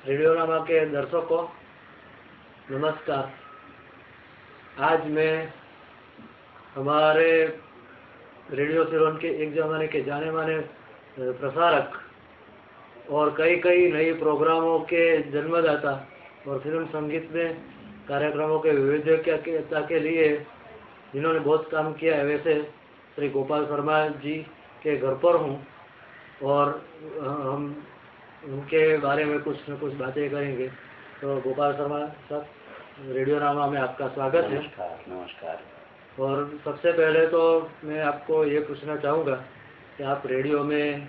रेडियोनामा के दर्शकों नमस्कार। आज मैं हमारे रेडियो सिलोन के एक ज़माने के जाने माने प्रसारक और कई कई नए प्रोग्रामों के जन्मदाता और फिल्म संगीत में कार्यक्रमों के विविधता के लिए जिन्होंने बहुत काम किया है, वैसे श्री गोपाल शर्मा जी के घर पर हूँ और हम उनके बारे में कुछ न कुछ बातें करेंगे। तो गोपाल शर्मा सर, रेडियोनामा में आपका स्वागत है। नमस्कार। नमस्कार। और सबसे पहले तो मैं आपको ये पूछना चाहूँगा कि आप रेडियो में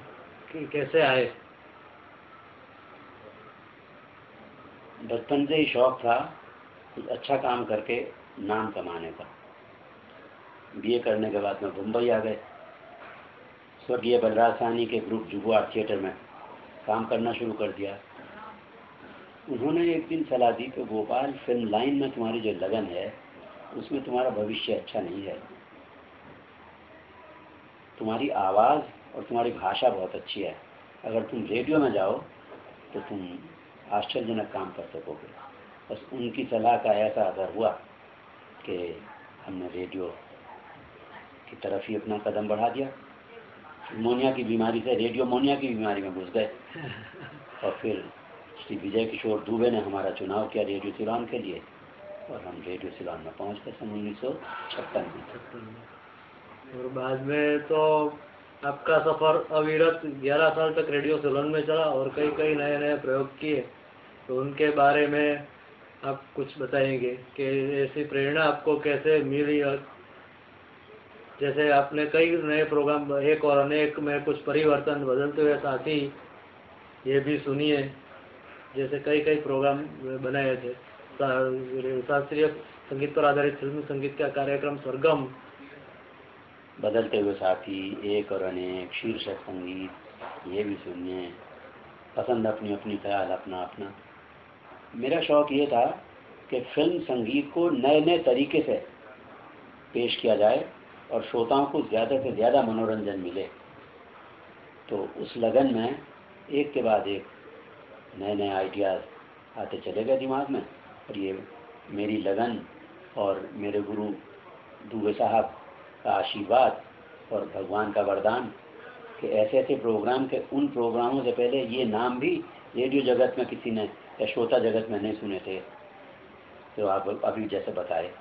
कैसे आए? बचपन से ही शौक था कुछ अच्छा काम करके नाम कमाने का। बीए करने के बाद मैं मुंबई आ गए। स्वर्गीय बलराज साहनी के ग्रुप जुगुआर थिएटर में काम करना शुरू कर दिया। उन्होंने एक दिन सलाह दी कि गोपाल, फिल्म लाइन में तुम्हारी जो लगन है उसमें तुम्हारा भविष्य अच्छा नहीं है। तुम्हारी आवाज़ और तुम्हारी भाषा बहुत अच्छी है, अगर तुम रेडियो में जाओ तो तुम आश्चर्यजनक काम कर सकोगे। बस उनकी सलाह का ऐसा असर हुआ कि हमने रेडियो की तरफ ही अपना कदम बढ़ा दिया। मोनिया की बीमारी से रेडियो मोनिया की बीमारी में घुस गए और फिर श्री विजय किशोर दुबे ने हमारा चुनाव किया रेडियो सिलोन के लिए और हम रेडियो सिलोन में पहुंच गए सन 1956 में। और बाद में तो आपका सफ़र अविरत 11 साल तक रेडियो सिलोन में चला और कई कई नए नए प्रयोग किए, तो उनके बारे में आप कुछ बताएंगे कि ऐसी प्रेरणा आपको कैसे मिली? और जैसे आपने कई नए प्रोग्राम एक और अनेक में कुछ परिवर्तन बदलते हुए साथी ये भी सुनिए, जैसे कई कई प्रोग्राम बनाए थे। शास्त्रीय संगीत पर आधारित फिल्म संगीत का कार्यक्रम सरगम, बदलते हुए साथी, एक और अनेक, शीर्षक संगीत, ये भी सुनिए। पसंद अपनी अपनी, ख्याल अपना अपना। मेरा शौक़ ये था कि फिल्म संगीत को नए नए तरीके से पेश किया जाए और श्रोताओं को ज़्यादा से ज़्यादा मनोरंजन मिले। तो उस लगन में एक के बाद एक नए नए आइडियाज़ आते चले गए दिमाग में और ये मेरी लगन और मेरे गुरु दुबे साहब का आशीर्वाद और भगवान का वरदान कि ऐसे ऐसे प्रोग्राम के उन प्रोग्रामों से पहले ये नाम भी रेडियो जगत में किसी ने या श्रोता जगत में नहीं सुने थे। तो आप अभी जैसे बताए,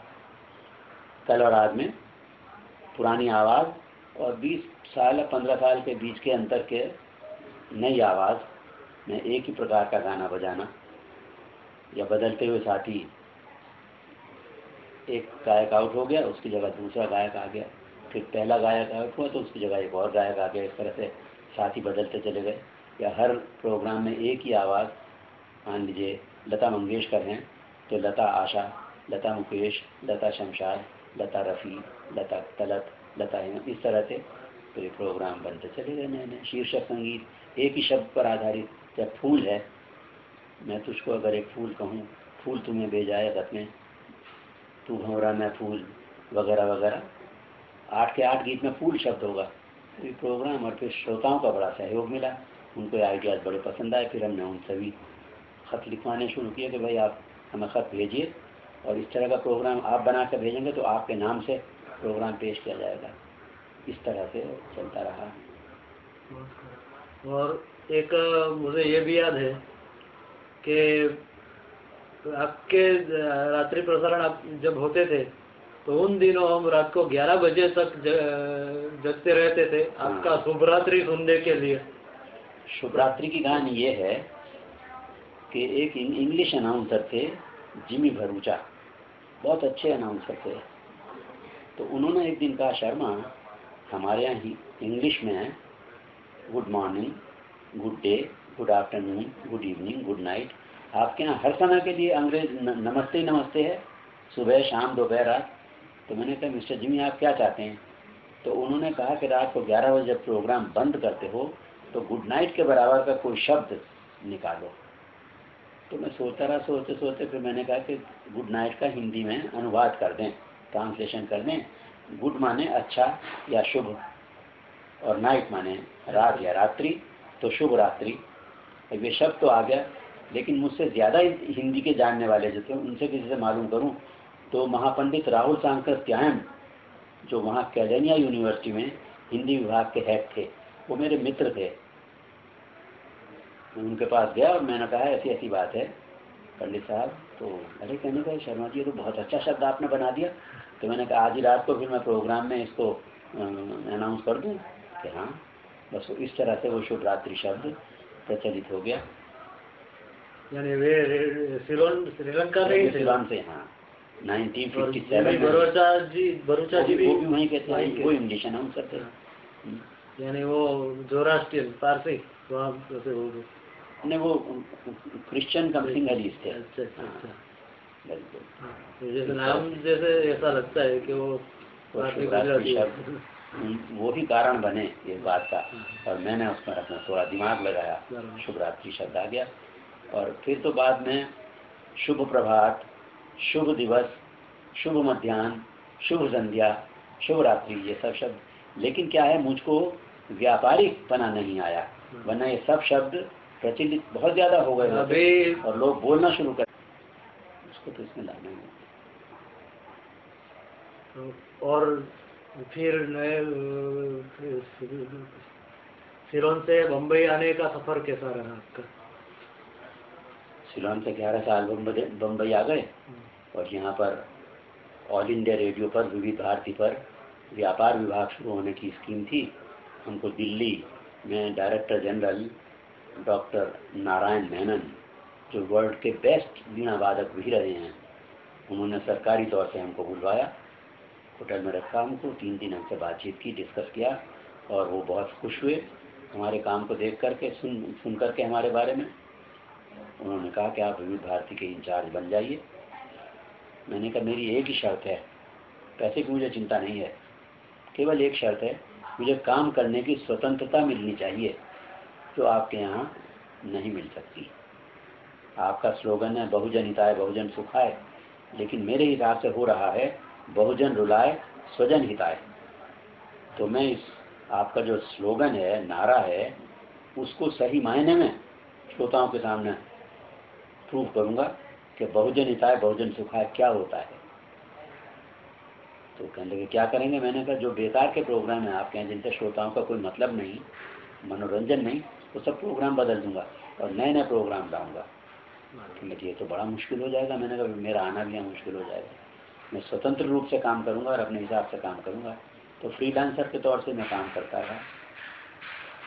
कल और आज में पुरानी आवाज़ और 20 साल 15 साल के बीच के अंतर के नई आवाज़ में एक ही प्रकार का गाना बजाना, या बदलते हुए साथी, एक गायक आउट हो गया उसकी जगह दूसरा गायक आ गया, फिर पहला गायक आउट हुआ तो उसकी जगह एक और गायक आ गया। इस तरह से साथी बदलते चले गए। या हर प्रोग्राम में एक ही आवाज़, मान लीजिए लता मंगेशकर हैं तो लता आशा, लता मुकेश, लता शमशाद, लता रफ़ी, लता तलत, लता हेमंत, इस तरह से तो ये प्रोग्राम बनते चले गए नए नए। शीर्षक संगीत एक ही शब्द पर आधारित, जब फूल है, मैं तुझको अगर एक फूल कहूँ, फूल तुम्हें भेजा है गत में, तू भंवरा मैं फूल, वगैरह वगैरह, 8 के 8 गीत में फूल शब्द होगा। तो ये प्रोग्राम और फिर श्रोताओं का बड़ा सहयोग मिला, उनको आइडियाज़ बड़े पसंद आए। फिर हमने उन सभी ख़त लिखवाने शुरू किए कि भाई आप हमें ख़त भेजिए और इस तरह का प्रोग्राम आप बना कर भेजेंगे तो आपके नाम से प्रोग्राम पेश किया जाएगा। इस तरह से चलता रहा। और एक मुझे ये भी याद है कि आपके रात्रि प्रसारण आप जब होते थे तो उन दिनों हम रात को 11 बजे तक जगते रहते थे आपका शुभ रात्रि सुनने के लिए। शुभ रात्रि की कहानी ये है कि एक इंग्लिश अनाउंसर थे, जिमी भरूचा, बहुत अच्छे अनाउंसर थे। तो उन्होंने एक दिन कहा, शर्मा, हमारे यहाँ ही इंग्लिश में good morning, good day, good afternoon, good evening, good night, आपके यहाँ हर समय के लिए अंग्रेज नमस्ते नमस्ते है, सुबह शाम दोपहर रात। तो मैंने कहा, मिस्टर जिमी आप क्या चाहते हैं? तो उन्होंने कहा कि रात को 11 बजे जब प्रोग्राम बंद करते हो तो गुड नाइट के बराबर का कोई शब्द निकालो। तो मैं सोचता रहा, सोचते सोचते फिर मैंने कहा कि गुड नाइट का हिंदी में अनुवाद कर दें, ट्रांसलेशन कर दें। गुड माने अच्छा या शुभ और नाइट माने रात या रात्रि, तो शुभ रात्रि। अब ये शब्द तो आ गया। लेकिन मुझसे ज़्यादा हिंदी के जानने वाले जो थे उनसे किसी से मालूम करूं तो महापंडित राहुल शंकर त्यायन, जो वहाँ कैलेनिया यूनिवर्सिटी में हिंदी विभाग के हेड थे, वो मेरे मित्र थे। मैं उनके पास गया और मैंने कहा ऐसी ऐसी बात है पंडित साहब। तो अरे कहने का शर्मा जी ये तो बहुत अच्छा शब्द आपने बना दिया। तो मैंने कहा आज ही रात को फिर मैं प्रोग्राम में इसको अनाउंस कर दूं कि हाँ। बस इस तरह से वो शुभ रात्रि शब्द प्रचलित हो गया। यानी वे श्रीलंका में सिलोन से, हाँ 1957 भरूचा जी भी वो भी वहीं कहते हैं, वो इंग्लिश अनाउंसर थे। यानी वो जोरास्ट्रियन पारसी वहाँ नहीं, वो क्रिश्चियन कम्सिंगलीज थे। अच्छा अच्छा अच्छा, बिल्कुल। जैसे नाम जैसे ऐसा लगता है कि वो शब्द वो ही कारण बने इस बात का, और मैंने उसमें अपना थोड़ा दिमाग लगाया, शुभ रात्रि शब्द आ गया। और फिर तो बाद में शुभ प्रभात, शुभ दिवस, शुभ मध्याह्न, शुभ संध्या, शुभ रात्रि, ये सब शब्द। लेकिन क्या है, मुझको व्यापारिक बना नहीं आया, वरना ये सब शब्द प्रचलित बहुत ज्यादा हो गए होते और लोग बोलना शुरू कर, उसको तो इसमें लाना है। और फिर नए सिलोन से बम्बई आने का सफर कैसा रहा आपका? सिलोन से 11 साल बम्बई आ गए और यहाँ पर ऑल इंडिया रेडियो पर, विविध भारती पर व्यापार विभाग शुरू होने की स्कीम थी। हमको दिल्ली में director general doctor Narayan Menon, जो वर्ल्ड के बेस्ट वीणा वादक भी रहे हैं, उन्होंने सरकारी तौर से हमको बुलवाया, होटल में रखा, हमको 3 दिन हमसे बातचीत की, डिस्कस किया, और वो बहुत खुश हुए हमारे काम को देख करके, सुन करके हमारे बारे में। उन्होंने कहा कि आप विविध भारती के इंचार्ज बन जाइए। मैंने कहा मेरी एक ही शर्त है, पैसे की मुझे चिंता नहीं है, केवल एक शर्त है, मुझे काम करने की स्वतंत्रता मिलनी चाहिए, जो आपके यहाँ नहीं मिल सकती। आपका स्लोगन है बहुजन हिताय बहुजन सुखाय, लेकिन मेरे हिसाब से हो रहा है बहुजन रुलाए स्वजन हिताय। तो मैं इस आपका जो स्लोगन है, नारा है, उसको सही मायने में श्रोताओं के सामने प्रूव करूंगा कि बहुजन हिताय बहुजन सुखाय क्या होता है। तो कहने लगे क्या करेंगे? मैंने कहा जो बेकार के प्रोग्राम हैं आपके यहाँ, जिनसे श्रोताओं का कोई मतलब नहीं, मनोरंजन नहीं, वो सब प्रोग्राम बदल दूंगा और नए नए प्रोग्राम लाऊंगा। ये तो बड़ा मुश्किल हो जाएगा। मैंने कहा मेरा आना भी यहाँ मुश्किल हो जाएगा, मैं स्वतंत्र रूप से काम करूंगा और अपने हिसाब से काम करूंगा। तो फ्रीलांसर के तौर से मैं काम करता रहा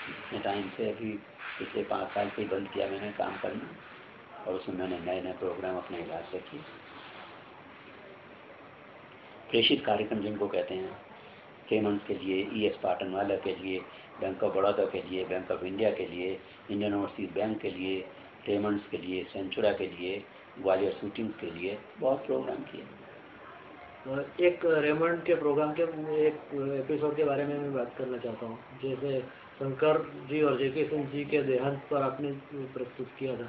इतने टाइम से। अभी पिछले 5 साल से बंद किया मैंने काम करना, और उसमें मैंने नए नए प्रोग्राम अपने हिसाब से किए। प्रेषित कार्यक्रम जिनको कहते हैं, पेमेंट्स के लिए, ES पाटनवाला के लिए, बैंक ऑफ बड़ौदा के लिए, बैंक ऑफ इंडिया के लिए, इंडियन ओवरसीज बैंक के लिए, पेमेंट्स के लिए, सेंचुरा के लिए, ग्वालियर शूटिंग के लिए बहुत प्रोग्राम किए। एक रेमंड के प्रोग्राम के एक एपिसोड के बारे में मैं बात करना चाहता हूँ। जैसे शंकर जी और जे.के. सिंह जी के देहांत पर आपने प्रस्तुत किया था,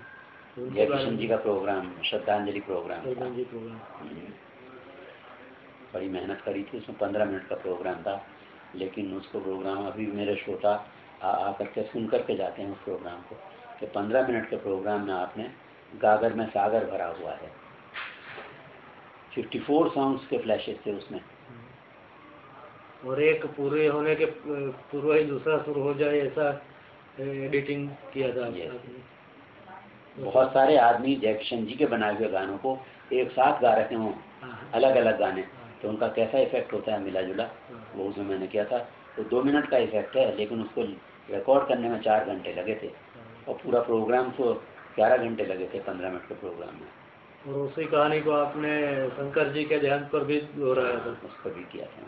जे.के. सिंह जी का प्रोग्राम श्रद्धांजलि प्रोग्राम, बड़ी मेहनत करी थी उसमें। 15 मिनट का प्रोग्राम था, लेकिन उसको प्रोग्राम अभी मेरे श्रोता आकर के सुन करके जाते हैं उस प्रोग्राम को, कि 15 मिनट के प्रोग्राम में आपने गागर में सागर भरा हुआ है। 54 सॉन्ग्स के फ्लैशेस थे उसमें, और एक पूरे होने के पूर्व ही दूसरा शुरू हो जाए ऐसा एडिटिंग किया था। बहुत सारे आदमी जैक्सन जी के बनाए हुए गानों को एक साथ गा रहे हों, अलग अलग गाने, तो उनका कैसा इफेक्ट होता है मिला जुला, वो उसमें मैंने किया था। तो 2 मिनट का इफेक्ट है, लेकिन उसको रिकॉर्ड करने में 4 घंटे लगे थे, और पूरा प्रोग्राम को 11 घंटे लगे थे 15 मिनट के प्रोग्राम में। और उसी कहानी को आपने शंकर जी के देहांत पर भी दोहराया था? उसको भी किया था।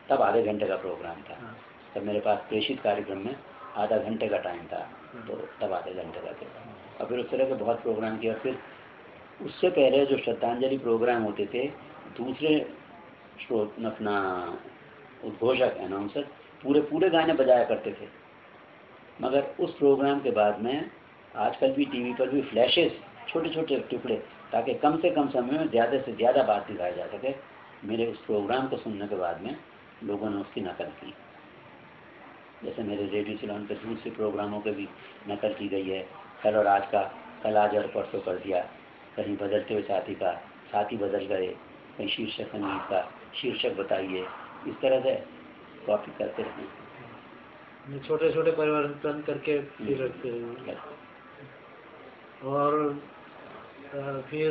तब आधे घंटे का प्रोग्राम था, तब मेरे पास प्रेषित कार्यक्रम में आधा घंटे का टाइम था, तो तब आधे घंटे का था। और फिर उस तरह के बहुत प्रोग्राम किया। फिर उससे पहले जो श्रद्धांजलि प्रोग्राम होते थे, दूसरे अपना उद्घोषक, अनाउंसर पूरे पूरे गाने बजाया करते थे। मगर उस प्रोग्राम के बाद में आजकल भी टीवी पर भी फ्लैशेस, छोटे छोटे टुकड़े, ताकि कम से कम समय में ज़्यादा से ज़्यादा बात दिखाई जा सके। मेरे उस प्रोग्राम को सुनने के बाद में लोगों ने उसकी नकल की। जैसे मेरे रेडियो सिलोन के दूसरे प्रोग्रामों के भी नकल की गई है। कल और आज का कल आज और परसों कर दिया, कहीं बदलते हुए साथी बदल गए, कहीं शीर्षक संगीत का शीर्षक बताइए, इस तरह से कॉपी करते रहते छोटे छोटे परिवर्तन करके फिर रखते हैं। और फिर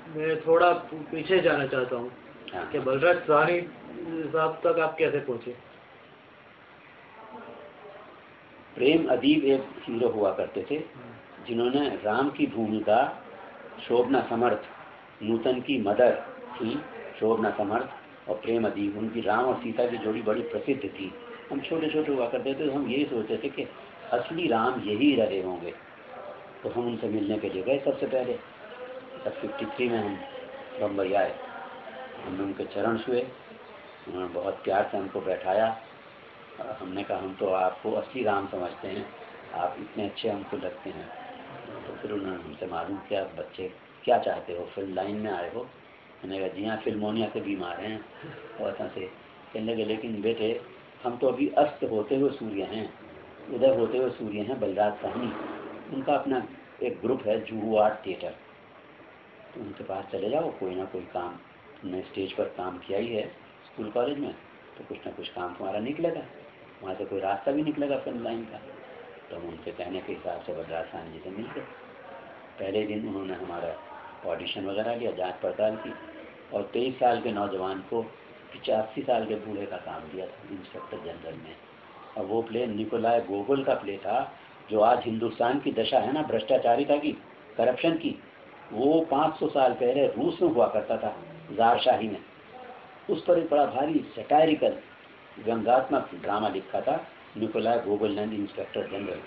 मैं थोड़ा पीछे जाना चाहता हूँ कि बलराज साहनी साहब तक आप कैसे पहुँचे? प्रेम अदीब एक हीरो हुआ करते थे जिन्होंने राम की भूमिका शोभना समर्थ, नूतन की मदर थी शोभना समर्थ, और प्रेम अदीब, उनकी राम और सीता की जोड़ी बड़ी प्रसिद्ध थी। हम छोटे छोटे हुआ करते थे तो हम यही सोचते थे कि असली राम यही रहे होंगे, तो हम उनसे मिलने के लिए गए। सबसे पहले तब 53 में हम बम्बई आए, हमने उनके चरण छुए, उन्होंने बहुत प्यार से हमको बैठाया। हमने कहा हम तो आपको असली राम समझते हैं, आप इतने अच्छे हमको लगते हैं। तो फिर उन्होंने हमसे मालूम किया, बच्चे क्या चाहते हो, फिल्म लाइन में आए हो? मैंने कहा जी हाँ, फिल्मोनिया से बीमार हैं। और ऐसा से कहने लगे, लेकिन बेटे हम तो अभी अस्त होते हुए सूर्य हैं, उदय होते हुए सूर्य हैं बलराज साहनी। उनका अपना एक ग्रुप है जुहू आर्ट थिएटर, तो उनके पास चले जाओ, कोई ना कोई काम, तुमने स्टेज पर काम किया ही है स्कूल कॉलेज में, तो कुछ ना कुछ काम तुम्हारा निकलेगा, वहाँ से कोई रास्ता भी निकलेगा फिल्म लाइन का। तो हम उनके कहने के हिसाब से बलराज साहनी जी से मिल गए। पहले दिन उन्होंने हमारा ऑडिशन वगैरह लिया, जांच पड़ताल की, और 23 साल के नौजवान को 85 साल के बूढ़े का काम दिया था इंस्पेक्टर जनरल में। और वो प्ले निकोलाय गोगोल का प्ले था, जो आज हिंदुस्तान की दशा है ना भ्रष्टाचारिता की, करप्शन की, वो 500 साल पहले रूस में हुआ करता था, ज़ारशाही में। उस पर एक बड़ा भारी सटायरिकल व्यंग्यात्मक ड्रामा लिखा था निकोलाय गोगोल ने, इंस्पेक्टर जनरल।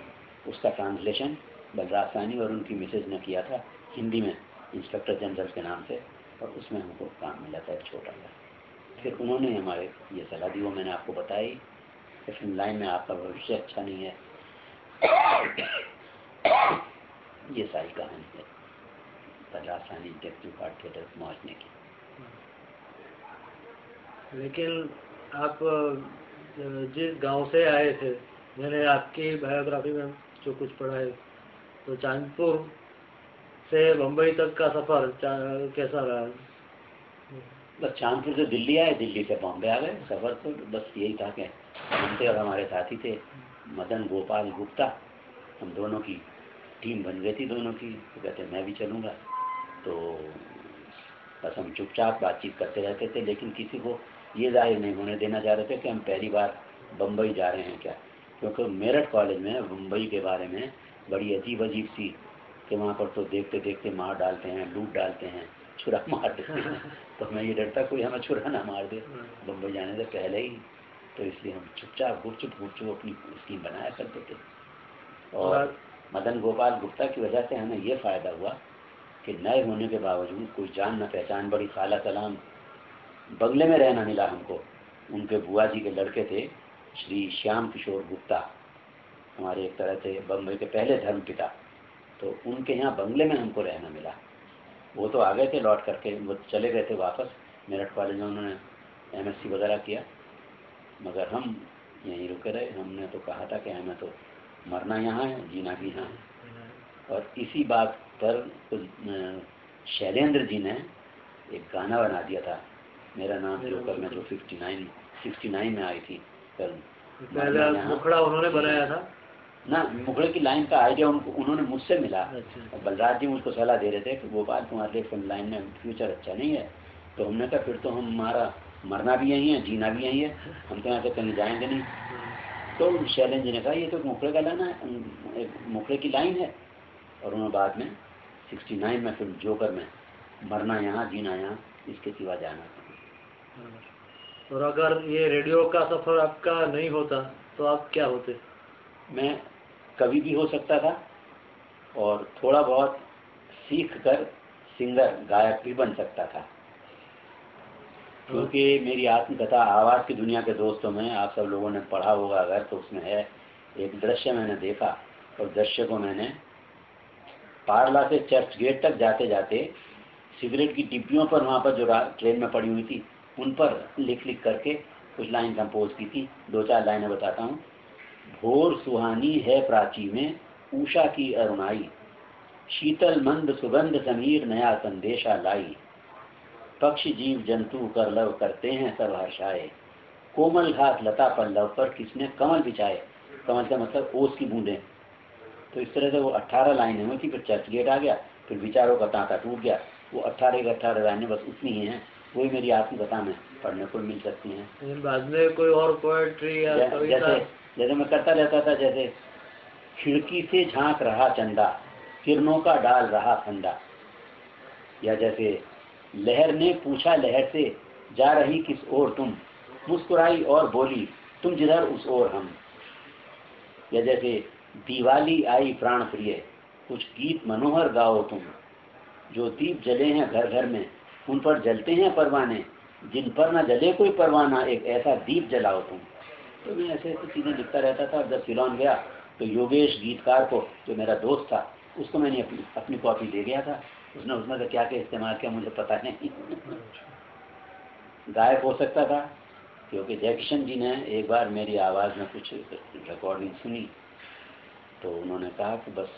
उसका ट्रांसलेशन बलराज साहनी और उनकी मिसेज ने किया था हिंदी में इंस्पेक्टर जनरल के नाम से, और उसमें हमको काम मिला था एक छोटा सा। फिर उन्होंने हमारे ये सलाह दी, वो मैंने आपको बताई कि फिल्म लाइन में आपका भविष्य अच्छा नहीं है। ये सारी कहानी है Balraj Sahni detective art theatre पहुँचने की। लेकिन आप जिस गांव से आए थे, मैंने आपकी बायोग्राफी में जो कुछ पढ़ा है, तो चांदपुर से बम्बई तक का सफ़र कैसा रहा? बस चांदपुर से दिल्ली आए, दिल्ली से बॉम्बे आ गए। सफ़र तो बस यही था कि हम थे और हमारे साथी थे मदन गोपाल गुप्ता, हम दोनों की टीम बन गई थी दोनों की। तो कहते मैं भी चलूँगा, तो बस हम चुपचाप बातचीत करते रहते थे, लेकिन किसी को ये जाहिर नहीं होने देना चाह रहे थे कि हम पहली बार बम्बई जा रहे हैं क्या, क्योंकि मेरठ कॉलेज में बम्बई के बारे में बड़ी अजीब अजीब सी कि वहाँ पर तो देखते देखते मार डालते हैं, लूट डालते हैं, छुरा मार देते हैं। तो हमें ये डरता कोई हमें छुरा ना मार दे बम्बई जाने से पहले ही, तो इसलिए हम चुपचाप गुपचुप अपनी स्कीम बनाया करते थे। और मदन गोपाल गुप्ता की वजह से हमें ये फ़ायदा हुआ कि नए होने के बावजूद कोई जान न पहचान, बड़ी खाला सलाम बंगले में रहना मिला हमको। उनके बुआ जी के लड़के थे श्री श्याम किशोर गुप्ता, हमारे एक तरह से बम्बई के पहले धर्मपिता, तो उनके यहाँ बंगले में हमको रहना मिला। वो तो आ गए थे लौट करके, वो चले गए थे वापस मेरठ कॉलेज में, उन्होंने MSc वगैरह किया, मगर हम यहीं रुके रहे। हमने तो कहा था कि हमें तो मरना यहाँ है, जीना भी यहाँ है। और इसी बात पर शैलेंद्र जी ने एक गाना बना दिया था, मेरा नाम जोकर में, जो 69 में आई थी फिल्म। मुखड़ा उन्होंने बनाया था ना, मुखड़े की लाइन का आइडिया उन्होंने मुझसे मिला। अच्छा। और बलराज जी मुझको सलाह दे रहे थे कि गोपाल तुम्हारे लिए फिल्म लाइन में फ्यूचर अच्छा नहीं है। तो हमने कहा फिर तो हमारा मरना भी यहीं है, जीना भी यहीं है, हम तो यहाँ से कहीं जाएंगे नहीं। तो शैलेंद्र जी ने कहा ये तो मुखड़े का लाना है, एक मुखड़े की लाइन है। और उन्होंने बाद में 69 में फिल्म जोकर में मरना यहाँ जीना यहाँ, इसके सिवा जाना। और अगर ये रेडियो का सफ़र आपका नहीं होता तो आप क्या होते? मैं कवि भी हो सकता था, और थोड़ा बहुत सीख कर सिंगर गायक भी बन सकता था, क्योंकि मेरी आत्मकथा आवाज़ की दुनिया के दोस्तों में आप सब लोगों ने पढ़ा होगा अगर, तो उसमें है एक दृश्य मैंने देखा, और दृश्य को मैंने पारला से चर्च गेट तक जाते जाते सिगरेट की डिब्बियों पर, वहाँ पर जो ट्रेन में पड़ी हुई थी, उन पर लिख करके कुछ लाइन कंपोज की थी। 2-4 लाइनें बताता हूँ। भोर सुहानी है प्राची में, उषा की अरुणाई, शीतल मंद सुगंध समीर नया संदेशा लाई, पक्षी जीव जंतु कर लव करते हैं सब हर्षाए, कोमल घात लता पल्लव पर किसने कमल बिछाए। कमल का मतलब ओस की बूंदें। तो इस तरह से वो 18 लाइनें हुई थी, फिर चर्च गेट आ गया, फिर विचारों का तांता टूट गया। वो 18 लाइनें बस उतनी ही हैं, वही मेरी आत्मकथा में पढ़ने को मिल सकती हैं। बाद में कोई और पोएट्री या कविता जैसे मैं करता रहता था, जैसे खिड़की से झांक रहा चंदा, किरणों का डाल रहा फंदा, या जैसे लहर ने पूछा लहर से, जा रही किस ओर तुम, मुस्कुराई और बोली तुम जिधर उस ओर हम। या जैसे दिवाली आई प्राण प्रिय, कुछ गीत मनोहर गाओ तुम, जो दीप जले हैं घर घर में उन पर जलते हैं परवाने, जिन पर न जले कोई परवाना एक ऐसा दीप जलाओ तुम। तो मैं ऐसे ऐसी चीज़ें लिखता रहता था। जब सिलोन गया तो योगेश गीतकार को, जो मेरा दोस्त था, उसको मैंने अपनी कॉपी दे गया था। उसने उसमें से क्या क्या इस्तेमाल किया मुझे पता नहीं। गायक हो सकता था, क्योंकि जयकिशन जी ने एक बार मेरी आवाज़ में कुछ रिकॉर्डिंग सुनी, तो उन्होंने कहा कि बस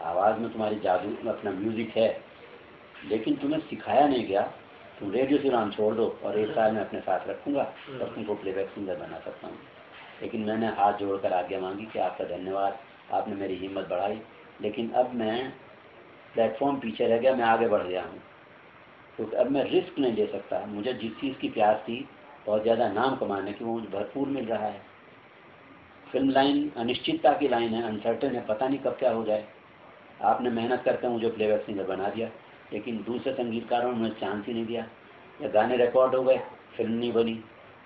आवाज़ में तुम्हारी जादू, अपना म्यूज़िक है, लेकिन तुम्हें सिखाया नहीं गया, तुम रेडियो सिलोन छोड़ दो और 1 साल में अपने साथ रखूँगा और तुमको प्लेबैक सिंगर बना सकता हूँ। लेकिन मैंने हाथ जोड़कर आज्ञा मांगी कि आपका धन्यवाद, आपने मेरी हिम्मत बढ़ाई, लेकिन अब मैं प्लेटफॉर्म पीछे रह गया, मैं आगे बढ़ गया हूँ, क्योंकि अब मैं रिस्क नहीं ले सकता। मुझे जिस चीज़ की प्यास थी बहुत ज़्यादा नाम कमाने की, वो मुझे भरपूर मिल रहा है। फिल्म लाइन अनिश्चितता की लाइन है, अनसर्टेन है, पता नहीं कब क्या हो जाए। आपने मेहनत करके मुझे प्लेबैक सिंगर बना दिया, लेकिन दूसरे संगीतकारों ने मुझे चांस ही नहीं दिया। या गाने रिकॉर्ड हो गए, फिल्म नहीं बनी,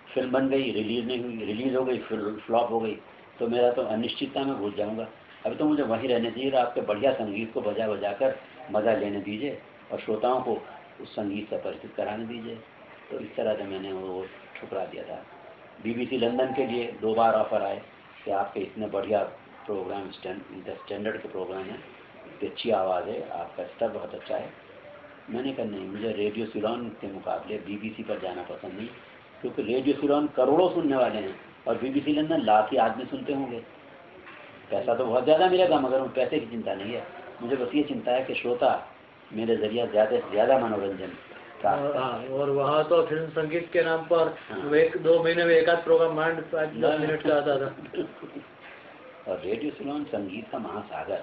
फिल्म बन गई, रिलीज़ नहीं हुई, रिलीज़ हो गई, फिर फ्लॉप हो गई, तो मेरा तो अनिश्चितता में घुस जाऊँगा। अभी तो मुझे वहीं रहने दीजिए, आपके बढ़िया संगीत को बजा बजा कर मज़ा लेने दीजिए और श्रोताओं को उस संगीत से परिचित कराने दीजिए। तो इस तरह से मैंने वो ठुकरा दिया था। BBC लंदन के लिए 2 बार ऑफ़र आए कि आपके इतने बढ़िया प्रोग्राम, स्टैंडर्ड के प्रोग्राम हैं, इतनी अच्छी आवाज़ है, आपका स्तर बहुत अच्छा है। मैंने कहा नहीं, मुझे रेडियो सिलोन के मुकाबले BBC पर जाना पसंद नहीं, क्योंकि रेडियो सिलोन करोड़ों सुनने वाले हैं और BBC लंदन लाख ही आदमी सुनते होंगे। पैसा तो बहुत ज़्यादा मिलेगा, मगर उन पैसे की चिंता नहीं है। मुझे बस ये चिंता है कि श्रोता मेरे ज़रिए ज़्यादा से ज़्यादा मनोरंजन प्राप्त करे। और वहाँ तो फिल्म संगीत के नाम पर 1-2 महीने में एक आध प्रोग्राम मांड 5-10 मिनट का आता था। और रेडियो सिलोन संगीत का महासागर,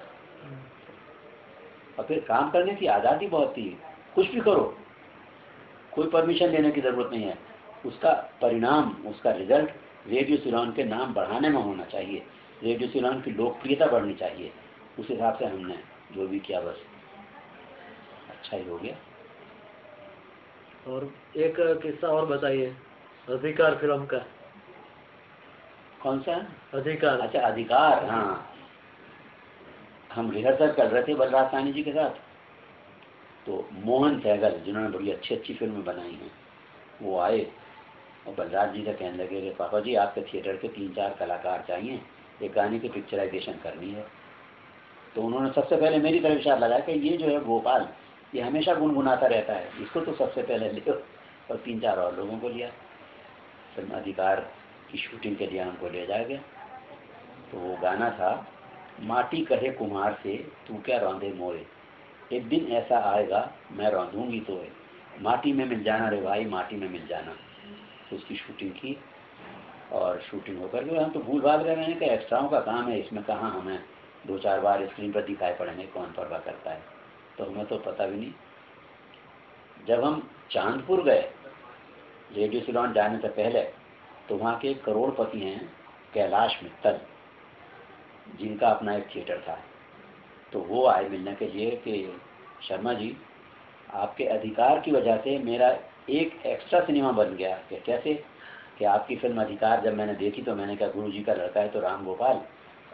और फिर काम करने की आज़ादी बहुत थी। कुछ भी करो, कोई परमिशन लेने की ज़रूरत नहीं है। उसका परिणाम, उसका रिजल्ट रेडियो सिलोन के नाम बढ़ाने में होना चाहिए, रेडियो सिलोन की लोकप्रियता बढ़नी चाहिए। उस हिसाब से हमने जो भी किया बस अच्छा ही हो गया। और एक किस्सा और बताइए, अधिकार फिल्म का। कौन सा? अधिकार। अच्छा, अधिकार। हाँ, हम रिहर्सल कर रहे थे बलराज साहनी जी के साथ, तो मोहन सहगल, जिन्होंने बड़ी अच्छी अच्छी फिल्में बनाई हैं, वो आए और बलराज जी से कहने लगे कि पापा जी, आपके थिएटर के 3-4 कलाकार चाहिए, एक गाने की पिक्चराइजेशन करनी है। तो उन्होंने सबसे पहले मेरी तरफ इशारा लगाया कि ये जो है गोपाल, ये हमेशा गुनगुनाता रहता है, इसको तो सबसे पहले लियो। और 3-4 और लोगों को लिया। फिल्म अधिकार की शूटिंग के लिए हमको ले जाया गया। तो वो गाना था, माटी कहे कुम्हार से तू क्या रौंदे मोए, एक दिन ऐसा आएगा मैं रौंदूंगी तोए, माटी में मिल जाना रे भाई, माटी में मिल जाना। तो उसकी शूटिंग की और शूटिंग होकर के हम तो भूल भाल गए। मैंने कहा एक्स्ट्राओं का काम है, इसमें कहाँ हमें 2-4 बार स्क्रीन पर दिखाई पड़ेंगे, कौन परवाह करता है। तो हमें तो पता भी नहीं। जब हम चांदपुर गए रेडियो सिलोन जाने से पहले, तो वहाँ के करोड़पति हैं कैलाश मित्तल, जिनका अपना एक थिएटर था। तो वो आए मिलने के लिए कि शर्मा जी, आपके अधिकार की वजह से मेरा एक एक्स्ट्रा सिनेमा बन गया। कि कैसे? कि आपकी फिल्म अधिकार जब मैंने देखी तो मैंने कहा गुरु जी का लड़का है तो राम गोपाल,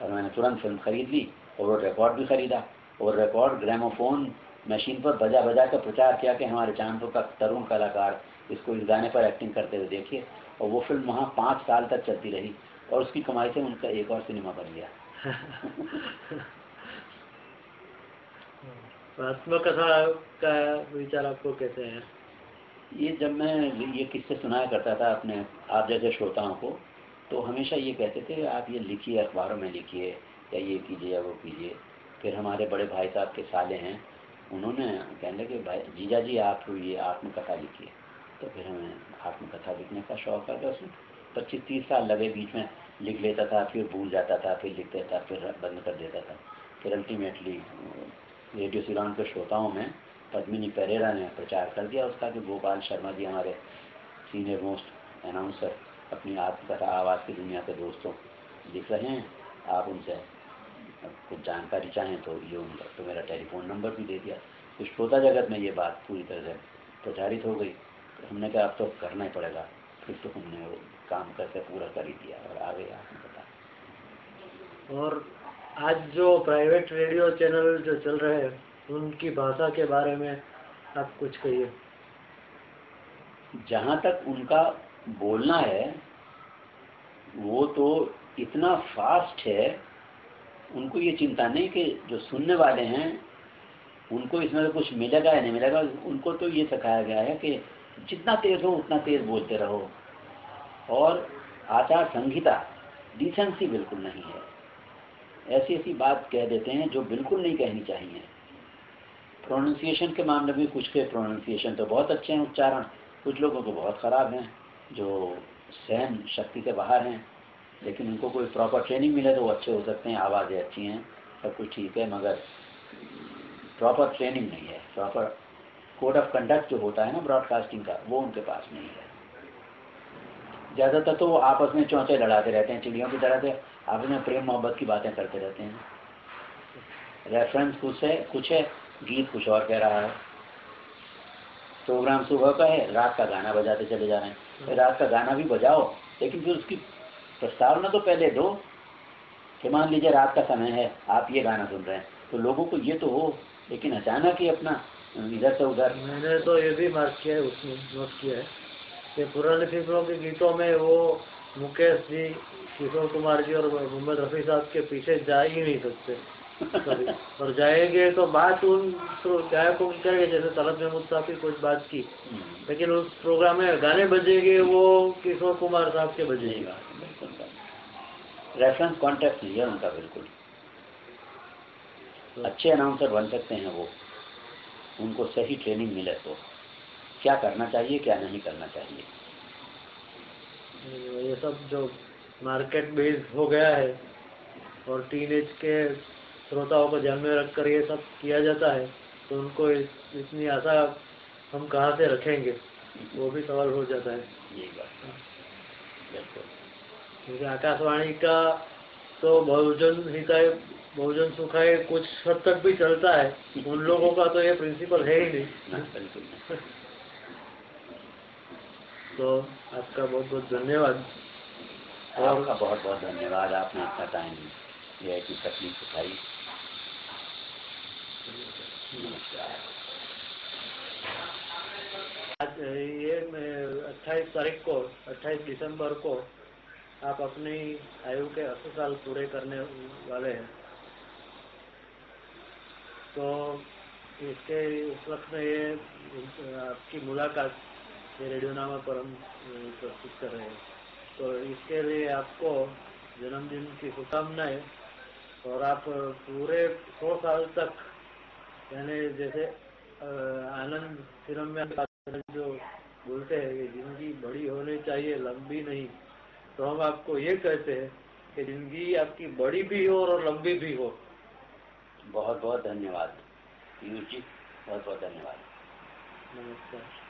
और मैंने तुरंत फिल्म खरीद ली और वो रिकॉर्ड भी खरीदा, और रिकॉर्ड ग्रामोफोन मशीन पर बजा बजा कर प्रचार किया कि हमारे चांदपुर का तरुण कलाकार, इसको इस गाने पर एक्टिंग करते हुए देखिए। और वो फिल्म वहाँ 5 साल तक चलती रही और उसकी कमाई से उनका एक और सिनेमा बन गया। आत्मकथा का विचार आपको कैसे है? ये जब मैं ये किस्से सुनाया करता था अपने आप जैसे श्रोताओं को, तो हमेशा ये कहते थे आप ये लिखिए, अखबारों में लिखिए, या ये कीजिए या वो कीजिए। फिर हमारे बड़े भाई साहब के साले हैं, उन्होंने कहने लगे भाई जीजा जी आप ये आत्मकथा लिखिए। तो फिर हमें आत्मकथा लिखने का शौक आ गया। उसमें 25-30 साल लगे, बीच में लिख लेता था, फिर भूल जाता था, फिर लिख देता, फिर बंद कर देता था। फिर अल्टीमेटली रेडियो सिलोन के श्रोताओं में पद्मिनी पेरेरा ने प्रचार कर दिया उसका कि गोपाल शर्मा जी हमारे सीनियर मोस्ट अनाउंसर अपनी आत्मकथा आवाज़ की दुनिया के दोस्तों लिख रहे हैं, आप उनसे कुछ जानकारी चाहें तो ये उनका, तो मेरा टेलीफोन नंबर भी दे दिया। तो श्रोता जगत में ये बात पूरी तरह से प्रचारित हो गई। तो हमने कहा अब तो करना ही पड़ेगा। फिर तो हमने वो काम करके पूरा कर ही दिया और आ गया आत्मकथा। और आज जो प्राइवेट रेडियो चैनल जो चल रहे हैं उनकी भाषा के बारे में आप कुछ कहिए। जहाँ तक उनका बोलना है वो तो इतना फास्ट है, उनको ये चिंता नहीं कि जो सुनने वाले हैं उनको इसमें कुछ मिलेगा या नहीं मिलेगा। उनको तो ये सिखाया गया है कि जितना तेज हो उतना तेज बोलते रहो, और आचार संहिता डिसेंसी बिल्कुल नहीं है। ऐसी ऐसी बात कह देते हैं जो बिल्कुल नहीं कहनी चाहिए। प्रोनाउंसिएशन के मामले में कुछ के प्रोनाउंसिएशन तो बहुत अच्छे हैं, उच्चारण, कुछ लोगों को बहुत ख़राब हैं जो सहन शक्ति से बाहर हैं। लेकिन उनको कोई प्रॉपर ट्रेनिंग मिले तो वो अच्छे हो सकते हैं, आवाज़ें अच्छी हैं, सब कुछ ठीक है, मगर प्रॉपर ट्रेनिंग नहीं है। प्रॉपर कोड ऑफ कंडक्ट जो होता है ना ब्रॉडकास्टिंग का, वो उनके पास नहीं है। ज़्यादातर तो वो आपस में चौंचे लड़ाते रहते हैं, चिड़ियों की तरह से आपस में प्रेम मोहब्बत की बातें करते रहते हैं। रेफरेंस कुछ है, गीत कुछ और कह रहा है। प्रोग्राम सुबह का है, रात का गाना बजाते चले जा रहे हैं। रात का गाना भी बजाओ, लेकिन फिर उसकी प्रस्तावना तो पहले दो कि मान लीजिए रात का समय है, आप ये गाना सुन रहे हैं, तो लोगों को ये तो हो। लेकिन अचानक ही अपना इधर से उधर। मैंने तो ये भी मार्क किया है, उसमें नोट किया है कि पुरानी फिल्मों के गीतों में वो मुकेश जी, किशोर कुमार जी और मोहम्मद रफ़ी साहब के पीछे जा ही नहीं सकते कभी। और जाएंगे तो बात उन गायकों की करेंगे, जैसे तलब महमूद साहब की कुछ बात की, लेकिन उस प्रोग्राम में गाने बजेंगे वो किशोर कुमार साहब के बजेगा। रेफरेंस कॉन्टेक्ट नहीं है उनका बिल्कुल। अच्छे अनाउंसर बन सकते हैं वो, उनको सही ट्रेनिंग मिले तो क्या करना चाहिए क्या नहीं करना चाहिए। ये सब जो मार्केट बेस्ड हो गया है और टीनेज के श्रोताओं को ध्यान में रखकर ये सब किया जाता है, तो उनको इतनी आशा हम कहाँ से रखेंगे, वो भी सवाल हो जाता है। यही बात बिल्कुल। क्योंकि आकाशवाणी का तो बहुजन हिताय बहुजन सुखाय कुछ हद तक भी चलता है, उन लोगों का तो ये प्रिंसिपल है ही नहीं। बिल्कुल। तो आपका बहुत बहुत धन्यवाद। आपका बहुत बहुत धन्यवाद, आपने इतना टाइम ये की तकलीफ उठाई। आज ये 28 दिसंबर को आप अपनी आयु के 80 साल पूरे करने वाले हैं। तो इसके इस वक्त में ये आपकी मुलाकात ये रेडियोनामा पर हम प्रस्तुत कर रहे हैं। तो इसके लिए आपको जन्मदिन की शुभकामनाएं, और आप पूरे 100 साल तक, यानी जैसे आनंद फिल्म में जो बोलते हैं कि जिंदगी बड़ी होनी चाहिए लंबी नहीं, तो हम आपको ये कहते हैं कि जिंदगी आपकी बड़ी भी हो और लंबी भी हो। बहुत बहुत धन्यवाद पीयूष जी, बहुत बहुत धन्यवाद। नमस्कार।